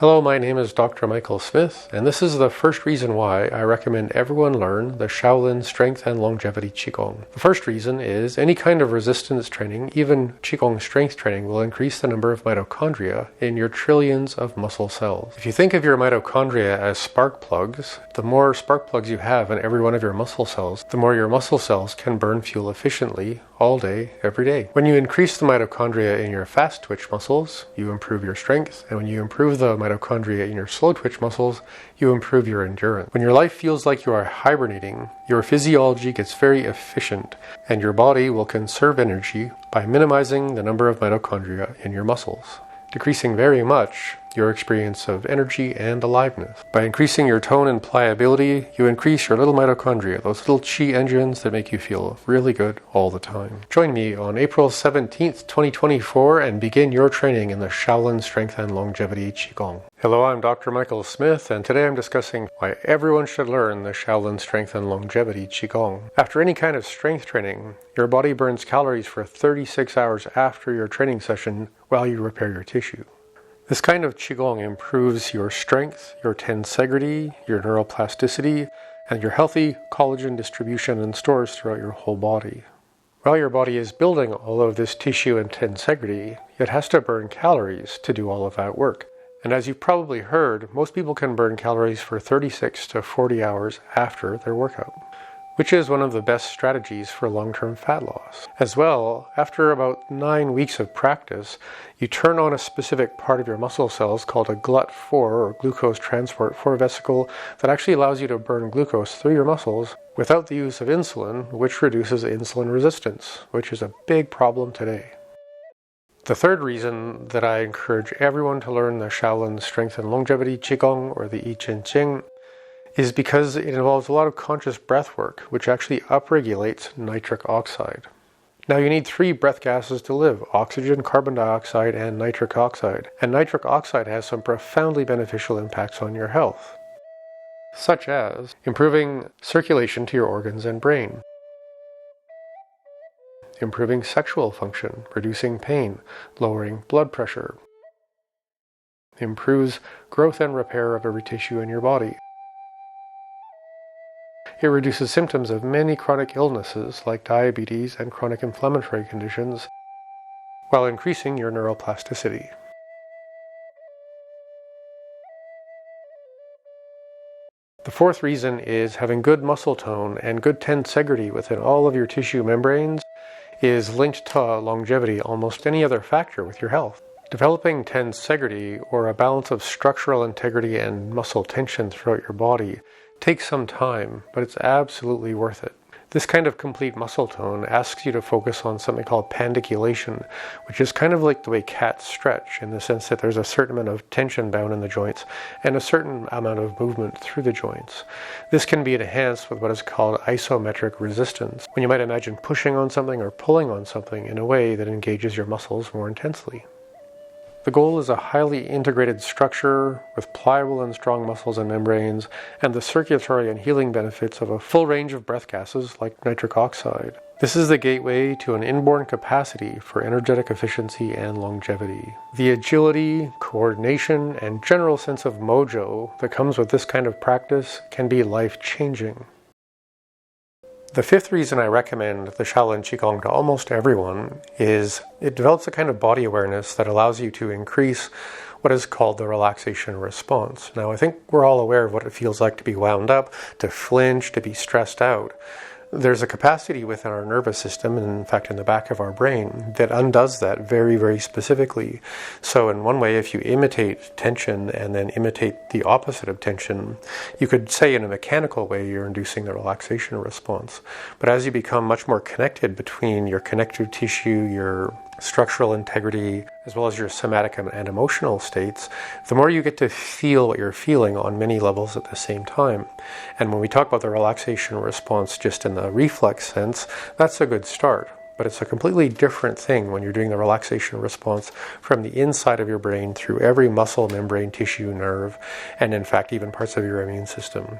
Hello, my name is Dr. Michael Smith, and this is the first reason why I recommend everyone learn the Shaolin Strength and Longevity Qi Gong. The first reason is any kind of resistance training, even Qi Gong strength training, will increase the number of mitochondria in your trillions of muscle cells. If you think of your mitochondria as spark plugs, the more spark plugs you have in every one of your muscle cells, the more your muscle cells can burn fuel efficiently all day, every day. When you increase the mitochondria in your fast twitch muscles, you improve your strength, and when you improve the mitochondria in your slow twitch muscles, you improve your endurance. When your life feels like you are hibernating, your physiology gets very efficient, and your body will conserve energy by minimizing the number of mitochondria in your muscles, decreasing very much your experience of energy and aliveness. By increasing your tone and pliability, you increase your little mitochondria, those little chi engines that make you feel really good all the time. Join me on April 17th, 2024 and begin your training in the Shaolin Strength and Longevity Qi Gong. Hello, I'm Dr. Michael Smith, and today I'm discussing why everyone should learn the Shaolin Strength and Longevity Qi Gong. After any kind of strength training, your body burns calories for 36 hours after your training session while you repair your tissue. This kind of Qigong improves your strength, your tensegrity, your neuroplasticity, and your healthy collagen distribution and stores throughout your whole body. While your body is building all of this tissue and tensegrity, it has to burn calories to do all of that work. And as you've probably heard, most people can burn calories for 36 to 40 hours after their workout, which is one of the best strategies for long-term fat loss. As well, after about 9 weeks of practice, you turn on a specific part of your muscle cells called a GLUT4 or glucose transport 4 vesicle that actually allows you to burn glucose through your muscles without the use of insulin, which reduces insulin resistance, which is a big problem today. The third reason that I encourage everyone to learn the Shaolin Strength and Longevity Qi Gong, or the Yi Jin Jing, is because it involves a lot of conscious breath work, which actually upregulates nitric oxide. Now you need 3 breath gases to live: oxygen, carbon dioxide, and nitric oxide. And nitric oxide has some profoundly beneficial impacts on your health, such as improving circulation to your organs and brain, improving sexual function, reducing pain, lowering blood pressure, improves growth and repair of every tissue in your body. It reduces symptoms of many chronic illnesses like diabetes and chronic inflammatory conditions, while increasing your neuroplasticity. The fourth reason is having good muscle tone and good tensegrity within all of your tissue membranes is linked to longevity, almost any other factor with your health. Developing tensegrity, or a balance of structural integrity and muscle tension throughout your body, takes some time, but it's absolutely worth it. This kind of complete muscle tone asks you to focus on something called pandiculation, which is kind of like the way cats stretch, in the sense that there's a certain amount of tension bound in the joints and a certain amount of movement through the joints. This can be enhanced with what is called isometric resistance, when you might imagine pushing on something or pulling on something in a way that engages your muscles more intensely. The goal is a highly integrated structure with pliable and strong muscles and membranes, and the circulatory and healing benefits of a full range of breath gases like nitric oxide. This is the gateway to an inborn capacity for energetic efficiency and longevity. The agility, coordination, and general sense of mojo that comes with this kind of practice can be life-changing. The fifth reason I recommend the Shaolin Qigong to almost everyone is it develops a kind of body awareness that allows you to increase what is called the relaxation response. Now, I think we're all aware of what it feels like to be wound up, to flinch, to be stressed out. There's a capacity within our nervous system, and in fact in the back of our brain, that undoes that very, very specifically. So in one way, if you imitate tension and then imitate the opposite of tension, you could say in a mechanical way you're inducing the relaxation response. But as you become much more connected between your connective tissue, your structural integrity, as well as your somatic and emotional states, the more you get to feel what you're feeling on many levels at the same time. And when we talk about the relaxation response just in the reflex sense, that's a good start. But it's a completely different thing when you're doing the relaxation response from the inside of your brain through every muscle, membrane, tissue, nerve, and in fact even parts of your immune system.